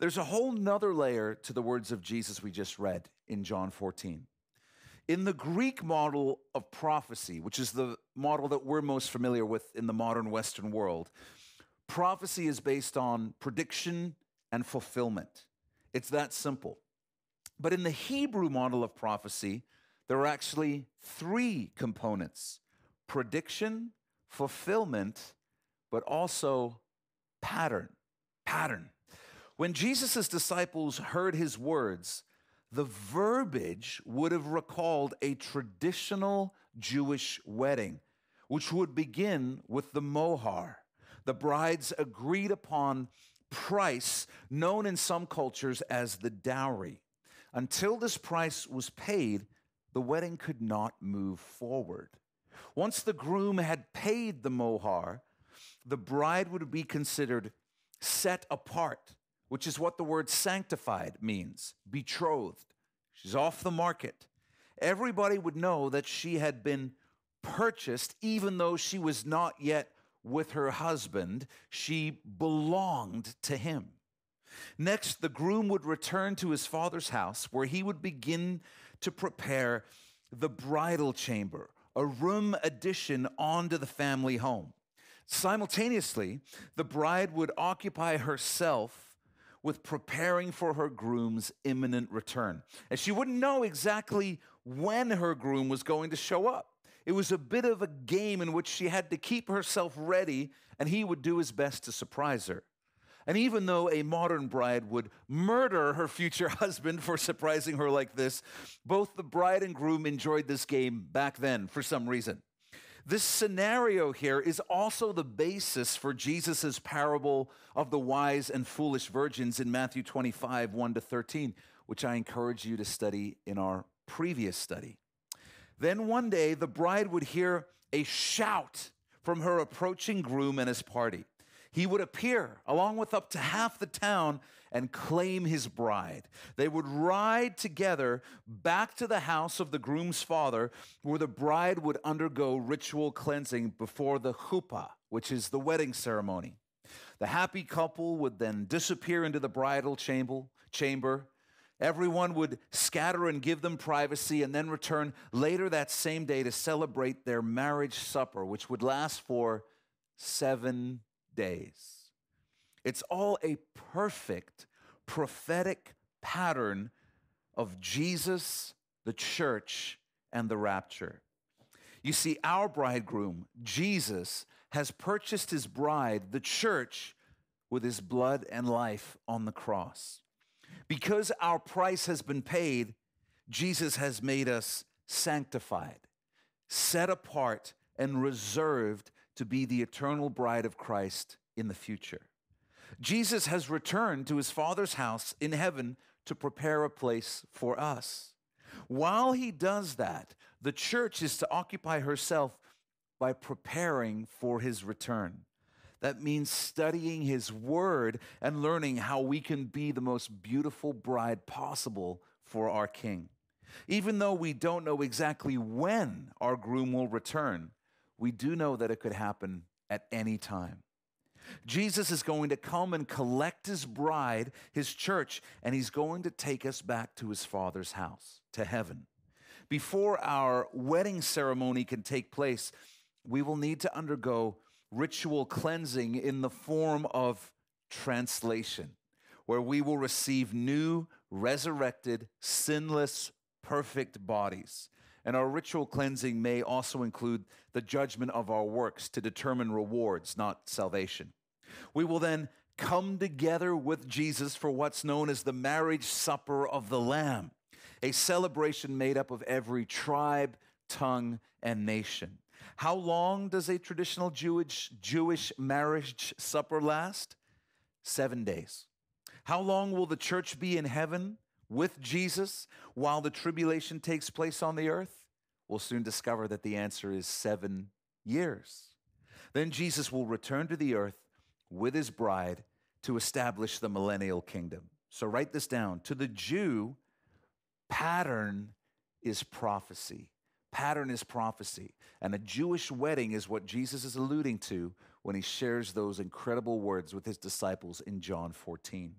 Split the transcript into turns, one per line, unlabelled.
There's a whole nother layer to the words of Jesus we just read in John 14. In the Greek model of prophecy, which is the model that we're most familiar with in the modern Western world, prophecy is based on prediction and fulfillment. It's that simple. But in the Hebrew model of prophecy, there are actually three components: prediction, fulfillment, but also pattern. Pattern. When Jesus' disciples heard his words, the verbiage would have recalled a traditional Jewish wedding, which would begin with the mohar, the bride's agreed upon price, known in some cultures as the dowry. Until this price was paid, the wedding could not move forward. Once the groom had paid the mohar, the bride would be considered set apart, which is what the word sanctified means, betrothed. She's off the market. Everybody would know that she had been purchased, even though she was not yet with her husband. She belonged to him. Next, the groom would return to his father's house, where he would begin to prepare the bridal chamber, a room addition onto the family home. Simultaneously, the bride would occupy herself with preparing for her groom's imminent return. And she wouldn't know exactly when her groom was going to show up. It was a bit of a game in which she had to keep herself ready, and he would do his best to surprise her. And even though a modern bride would murder her future husband for surprising her like this, both the bride and groom enjoyed this game back then for some reason. This scenario here is also the basis for Jesus' parable of the wise and foolish virgins in Matthew 25, 1-13, which I encourage you to study in our previous study. Then one day, the bride would hear a shout from her approaching groom and his party. He would appear along with up to half the town and claim his bride. They would ride together back to the house of the groom's father, where the bride would undergo ritual cleansing before the chuppah, which is the wedding ceremony. The happy couple would then disappear into the bridal chamber. Everyone would scatter and give them privacy, and then return later that same day to celebrate their marriage supper, which would last for 7 days. It's all a perfect prophetic pattern of Jesus, the church, and the rapture. You see, our bridegroom, Jesus, has purchased his bride, the church, with his blood and life on the cross. Because our price has been paid, Jesus has made us sanctified, set apart, and reserved to be the eternal bride of Christ in the future. Jesus has returned to his Father's house in heaven to prepare a place for us. While he does that, the church is to occupy herself by preparing for his return. That means studying his word and learning how we can be the most beautiful bride possible for our King. Even though we don't know exactly when our groom will return, we do know that it could happen at any time. Jesus is going to come and collect his bride, his church, and he's going to take us back to his Father's house, to heaven. Before our wedding ceremony can take place, we will need to undergo ritual cleansing in the form of translation, where we will receive new, resurrected, sinless, perfect bodies. And our ritual cleansing may also include the judgment of our works to determine rewards, not salvation. We will then come together with Jesus for what's known as the marriage supper of the Lamb, a celebration made up of every tribe, tongue, and nation. How long does a traditional Jewish marriage supper last? 7 days. How long will the church be in heaven with Jesus while the tribulation takes place on the earth? We'll soon discover that the answer is 7 years. Then Jesus will return to the earth with his bride to establish the millennial kingdom. So write this down. To the Jew, pattern is prophecy. Pattern is prophecy. And a Jewish wedding is what Jesus is alluding to when he shares those incredible words with his disciples in John 14.